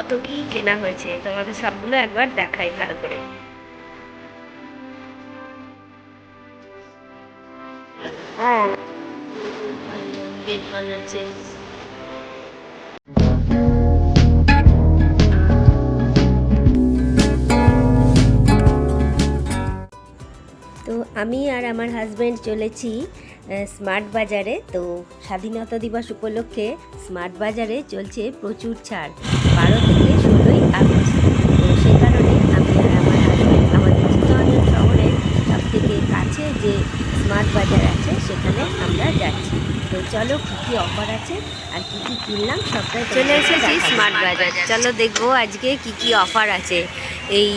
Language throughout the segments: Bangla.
কত কি কেনা হয়েছে তোমাদের সবগুলো একবার দেখাই ভালো করে। হ্যাঁ গেট বানাচ্ছে। তো আমি আর আমার হাজব্যান্ড চলেছি স্মার্ট বাজারে। তো স্বাধীনতা দিবস উপলক্ষে স্মার্ট বাজারে চলছে প্রচুর ছাড় 12 থেকে 16ই আগস্ট। তো সেই কারণে আমি আর আমার হাজব্যান্ড আমাদের চিত্তরঞ্জন শহরের সবথেকে কাছে যে স্মার্ট বাজার আছে সেখানে আমরা যাচ্ছি। তো চলো কী কী অফার আছে আর কী কী কিনলাম সবটাই চলে এসেছি স্মার্ট বাজার। চলো দেখবো আজকে কী কী অফার আছে। এই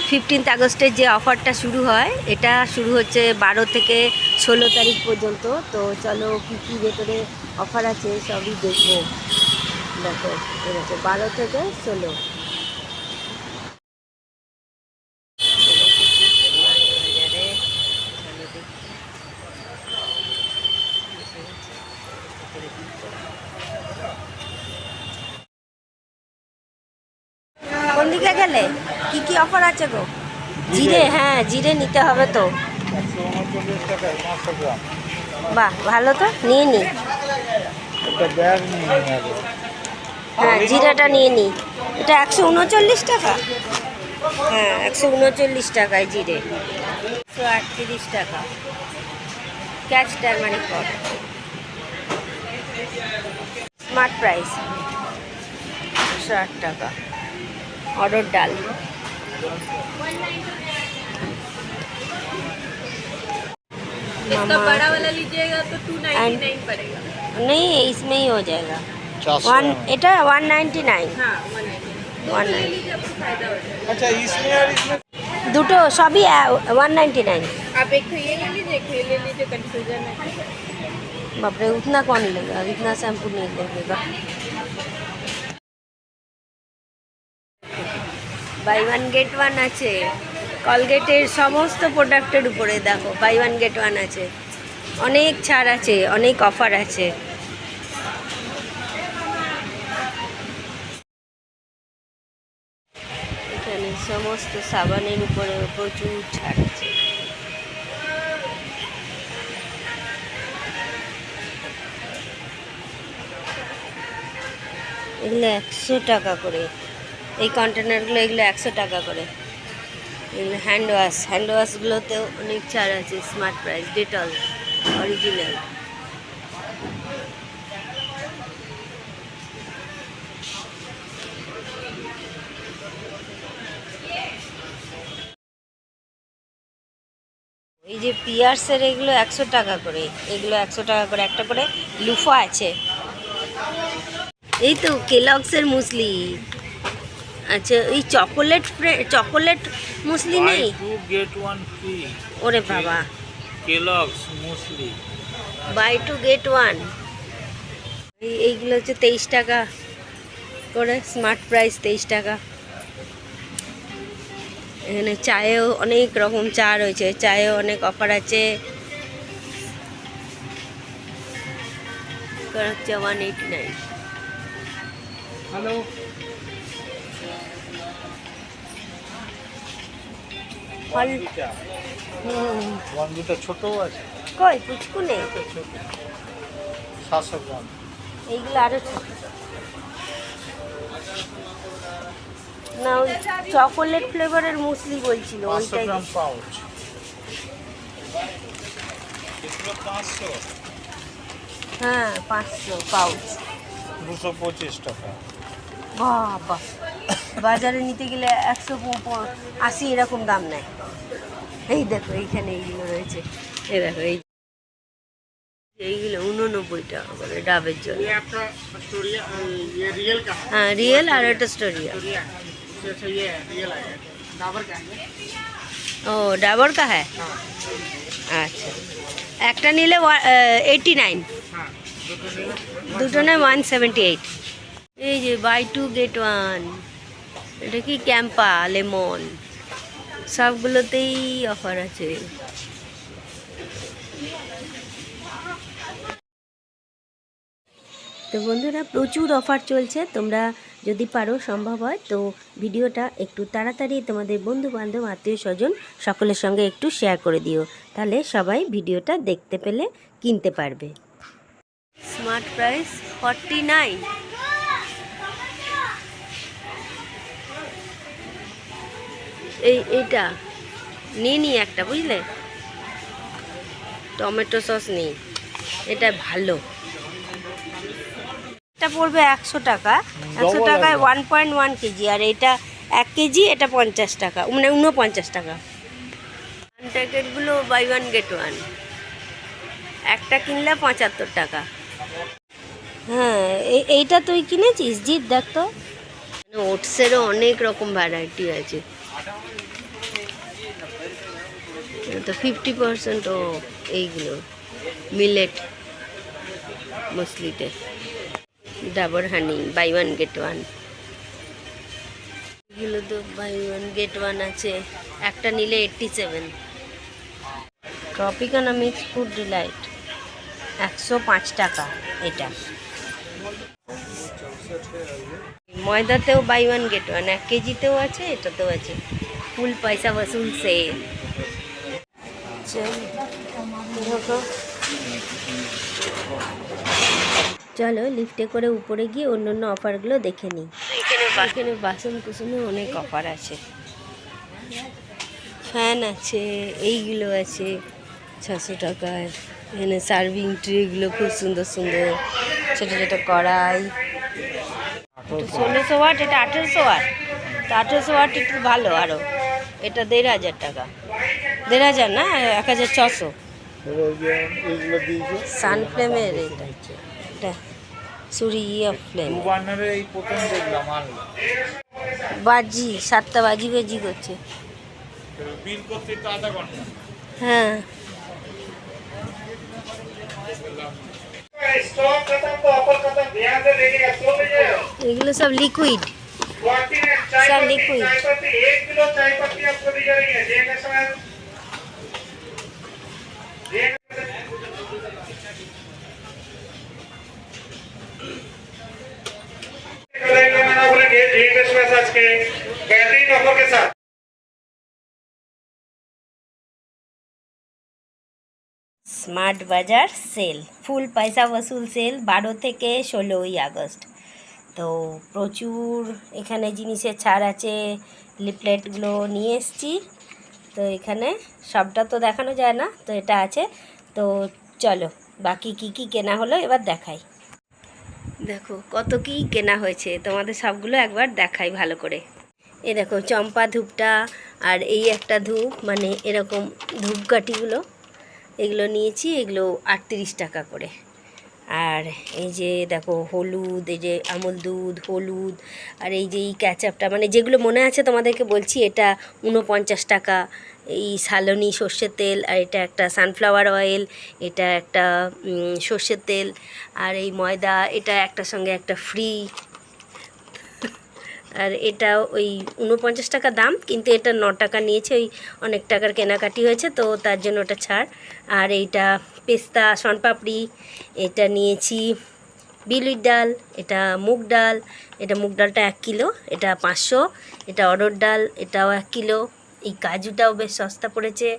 15 আগস্টের যে অফারটা শুরু হয় এটা শুরু হচ্ছে 12 থেকে 16 তারিখ পর্যন্ত। তো চলো কী কী ভেতরে অফার আছে সবই দেখবো। দেখো এরকম 12 থেকে 16। কোন দিকে গেলে কি কি অফার আছে গো? জিরে, হ্যাঁ জিরে নিতে হবে তো। বাহ ভালো তো, নিয়ে নি। হ্যাঁ জিরাটা নিয়ে নি। এটা 139 টাকা। হ্যাঁ 139 টাকায় জিরে। 138 টাকা catch turmeric powder. Smart price 60 টাকা। অর্ডার ডাল इसका बड़ा वाला लीजिएगा तो 299 पड़ेगा। नहीं इसमें ही हो जाएगा। वन এটা 199। हाँ 199। अच्छा इसमें और इसमें দুটো সবই 199। आप एक ये ले लीजिए, एक ले लीजिए, कंफ्यूजन है। बाप रे उतना कौन लेगा, इतना शैम्पू नहीं लगेगा। বাই ওয়ান গেট ওয়ান আছে কলগেটের সমস্ত প্রোডাক্টের উপরে। দেখো বাই ওয়ান গেট ওয়ান আছে, অনেক ছাড় আছে, অনেক অফার আছে। এখানে সমস্ত সাবানের উপরে প্রচুর ছাড় আছে। এগুলো 100 টাকা করে, এই কন্টেনারগুলো এগুলো 100 টাকা করে। এগুলো হ্যান্ড ওয়াশগুলোতেও অনেক ছাড় আছে। Smart price, Dettol original. এই যে পিয়ার্সের এগুলো 100 টাকা করে, এগুলো 100 টাকা করে। একটা করে লুফা আছে। এই তো কেলগসের মুসলি। আচ্ছা এই চকোলেট মুসলি নেই? Get one free. ওরে বাবা, Kellogg's muesli buy two get one. এইগুলো হচ্ছে 23 টাকা করে, স্মার্ট প্রাইস 23 টাকা। এখানে চায়েও অনেক রকম চা রয়েছে, চায়েও অনেক অফার আছে। হচ্ছে 189। হ্যালো ফল ওয়ান দুটা ছোটও আছে। কই পুচকু নেই? 700 গ্রাম। এইগুলো আরো ছোট না, ওই চকোলেট ফ্লেভারের মুসলি বলছিল 500 ওইটাই। গ্রাম পাউচ। এগুলো 500। হ্যাঁ 500 পাউচ। 225 টাকা। বাবা বাজারে নিতে গেলে 180 এরকম দাম নেয়। এই দেখো এইখানে এইগুলো রয়েছে, এই দেখো এইগুলো 89 টাকা করে ডাবের জন্য। ये आपका स्टोरिया, ये रियल का है। হ্যাঁ রিয়েল আর এটা স্টোরিয়া। स्टोरिया है। इससे अच्छा ये है, रियल आएगा। डाबर का है। ও ডাবর কা হ্যাঁ। हाँ আচ্ছা একটা নিলে 89, हाँ दुटो नहीं। দুটো নেয় 178। এই যে বাই টু গেট ওয়ান, এটা কি ক্যাম্পা লেমন, সবগুলোতেই অফার আছে। তো বন্ধুরা প্রচুর অফার চলছে, তোমরা যদি পারো সম্ভব হয় তো ভিডিওটা একটু তাড়াতাড়ি তোমাদের বন্ধুবান্ধব আত্মীয় স্বজন সকলের সঙ্গে একটু শেয়ার করে দিও, তাহলে সবাই ভিডিওটা দেখতে পেলে কিনতে পারবে। Smart price 49। এইটা নিয়ে একটা, বুঝলে, টমেটো সস নেই, এটা ভালো। এটা পড়বে 100 টাকা, 100 টাকায় 1.1 কেজি, আর এটা 1 কেজি, এটা 50 টাকা, মানে 49 টাকা। প্যাকেটগুলো বাই 1 গেট 1, একটা কিনলে 75 টাকা। হ্যাঁ, এইটা তুই কিনেছিস? জিৎ দেখ তো, ওটসেরও অনেক রকম ভ্যারাইটি আছে। তো 50% ও এইগুলো মিলেট মুসলিতে। ডাবর হানি বাই 1 গেট 1, এগুলো তো বাই 1 গেট 1 আছে, একটা নিলে 87। ট্রপিকানা মিক্স ফুড ডিলাইট 105 টাকা এটা। ময়দাতেও বাই 1 গেট 1, 1 কেজিতেও আছে, এটাতেও আছে। ফুল পয়সা वसूल सेल। চলো লিফটে করে উপরে গিয়ে অন্য অন্য অফারগুলো দেখে নিই। এখানে বাসন কুসনে অনেক অফার আছে, ফ্যান আছে, এইগুলো আছে 600 টাকায়। এখানে সার্ভিং ট্রেগুলো খুব সুন্দর সুন্দর, ছোটো ছোটো কড়াই। 1600 ওয়াট, এটা 1800 ওয়াট। তো 1800 ওয়াট একটু ভালো আরও, এটা 1500 টাকা। 1500 না, 1600। সানফ্লেমের এটা সুরি ফ্লেম। বাজি 7টা বাজি বাজি করছে। হ্যাঁ, এগুলো সব লিকুইড, সব লিকুইড। স্মার্ট বাজার সেল, ফুল পয়সা वसूल সেল 12 থেকে 16ই আগস্ট। তো প্রচুর এখানে জিনিসের ছাড় আছে। লিফলেটগুলো নিয়ে এসছি, তো এখানে সবটা তো দেখানো যায় না, তো এটা আছে। তো চলো বাকি কি কি কেনা হলো এবার দেখাই। দেখো কত কি কেনা হয়েছে, তোমাদের সবগুলো একবার দেখাই ভালো করে। এই দেখো চম্পা ধূপটা, আর এই একটা ধূপ, মানে এরকম ধূপকাঠিগুলো, এগুলো নিয়েছি, এগুলো 38 টাকা করে। আর এই যে দেখো হলুদ, এই যে আমুল দুধ, হলুদ, আর এই যে এই ক্যাচআপটা, মানে যেগুলো মনে আছে তোমাদেরকে বলছি, এটা 49 টাকা। এই সালনি সর্ষের তেল, আর এটা একটা সানফ্লাওয়ার অয়েল, এটা একটা সর্ষের তেল, আর এই ময়দা, এটা একটার সঙ্গে একটা ফ্রি। আর এটা ওই 49 টাকা দাম, কিন্তু এটা 9 টাকা নিয়েছে, ওই অনেক টাকার কেনাকাটি হয়েছে তো তার জন্য ওটা ছাড়। আর এইটা পেস্তা শনপাপড়ি, এটা নিয়েছি বিউলির ডাল, এটা মুগ ডাল, এটা মুগ ডালটা 1 কিলো, এটা 500। এটা অড়হর ডাল, এটাও 1 কিলো। এই কাজুটাও বেশ সস্তা পড়েছে।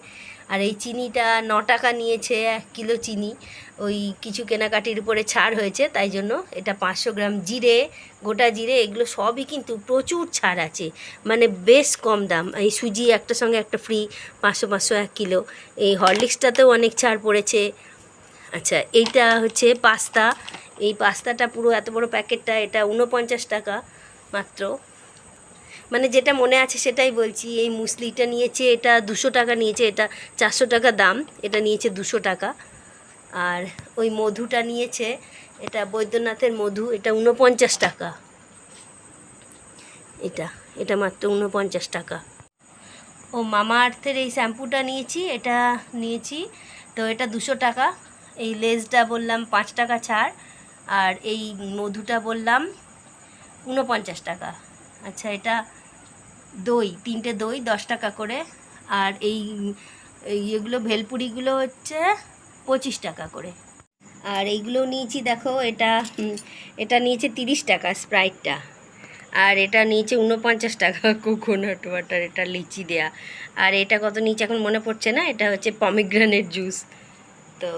আর এই চিনিটা 9 টাকা নিয়েছে 1 কিলো চিনি, ওই কিছু কেনাকাটির উপরে ছাড় হয়েছে তাই জন্য। এটা 500 গ্রাম জিরে, গোটা জিরে, এগুলো সবই কিন্তু প্রচুর ছাড় আছে, মানে বেশ কম দাম। এই সুজি একটার সঙ্গে একটা ফ্রি, 500 1 কিলো। এই হরলিক্সটাতেও অনেক ছাড় পড়েছে। আচ্ছা, এইটা হচ্ছে পাস্তা, এই পাস্তাটা পুরো এত বড় প্যাকেটটা, এটা 49 টাকা মাত্র, মানে যেটা মনে আছে সেটাই বলছি। এই মুসলিটা নিয়েছে, এটা 200 টাকা নিয়েছে, এটা 400 টাকা দাম, এটা নিয়েছে 200 টাকা। আর ওই মধুটা নিয়েছে, এটা বৈদ্যনাথের মধু, এটা 49 টাকা। এটা মাত্র 49 টাকা। ও মামা আর্থের এই শ্যাম্পুটা নিয়েছি, এটা নিয়েছি, তো এটা 200 টাকা। এই লেজটা বললাম 5 টাকা ছাড়, আর এই মধুটা বললাম 49 টাকা। আচ্ছা, এটা দই, 3টে দই 10 টাকা করে। আর এই এগুলো ভেলপুরিগুলো হচ্ছে 25 টাকা করে। আর এইগুলো নিয়েছি, দেখো এটা নিয়েছে 30 টাকা স্প্রাইটটা। আর এটা নিচে 49 টাকা কোকোনাট ওয়াটার, এটা লিচি দেয়া। আর এটা কত নিচে এখন মনে পড়ছে না, এটা হচ্ছে পমিগ্রানেট জুস। তো